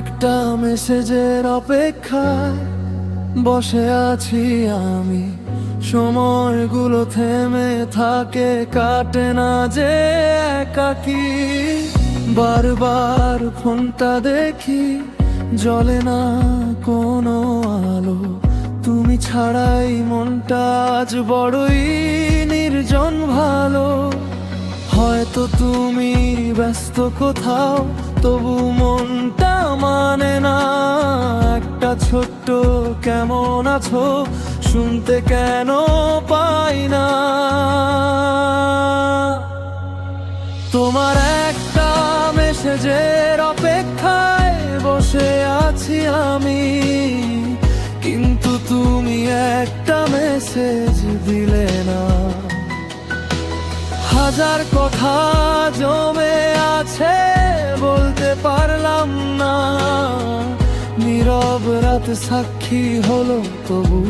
একটা মেসেজের অপেক্ষায় বসে আছি আমি। সময়গুলো থেমে থাকে, কাটে না যে একাকী। বারবার ফোনটা দেখি, জ্বলে না কোনো আলো। তুমি ছাড়াই মনটা আজ বড়ই নির্জন ভালো। হয়তো তুমি ব্যস্ত কোথাও, তবু মনটা মানে না। একটা ছোট্ট কেমন আছো শুনতে কেন পাই না। তোমার একটা মেসেজের অপেক্ষায় বসে আছি আমি, কিন্তু তুমি একটা মেসেজ দিলে না। হাজার কথা জমে আছে, বলতে পারলাম না। নীরব রাত সাক্ষী হলো, তবু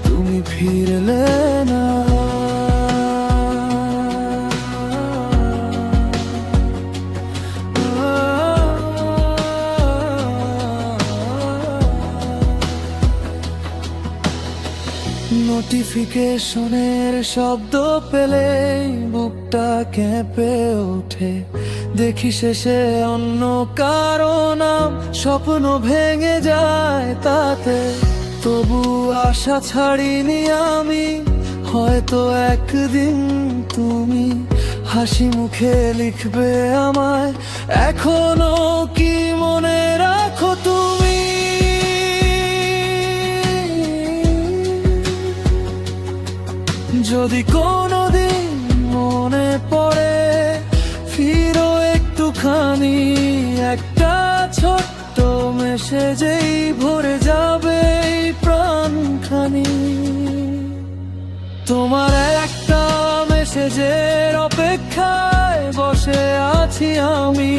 তুমি ফিরলে না। নোটিফিকেশনের শব্দ পেলেই বুকটা কেঁপে ওঠে। দেখি শেষে অন্য কারো নাম, স্বপ্ন ভেঙে যায় তাতে। তবু আশা ছাড়িনি আমি, হয়তো একদিন তুমি হাসি মুখে লিখবে আমায়। এখনো কি মনে রাখো তুমি? যদি কোনোদিন মনে পড়ে, ফিরো একটুখানি। একটা ছোট্ট মেসেজেই ভরে যাবে এই প্রাণখানি। তোমার একটা মেসেজের অপেক্ষায় বসে আছি আমি,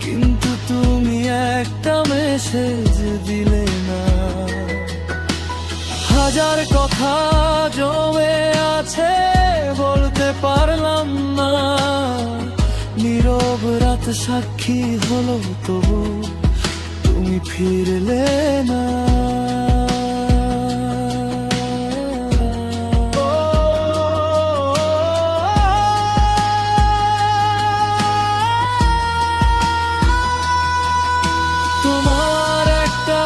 কিন্তু তুমি একটা মেসেজ দিলে না। হাজার কথা জমে আছে, বলতে পারলাম না। নীরব রাত সাক্ষী হলো, তবু তুমি ফিরলে না। তোমার একটা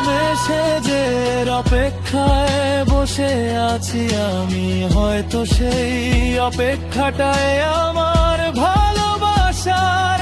মেসেজের অপেক্ষায় বসে আছি আমি, হয়তো সেই অপেক্ষাটাই আমার ভালোবাসার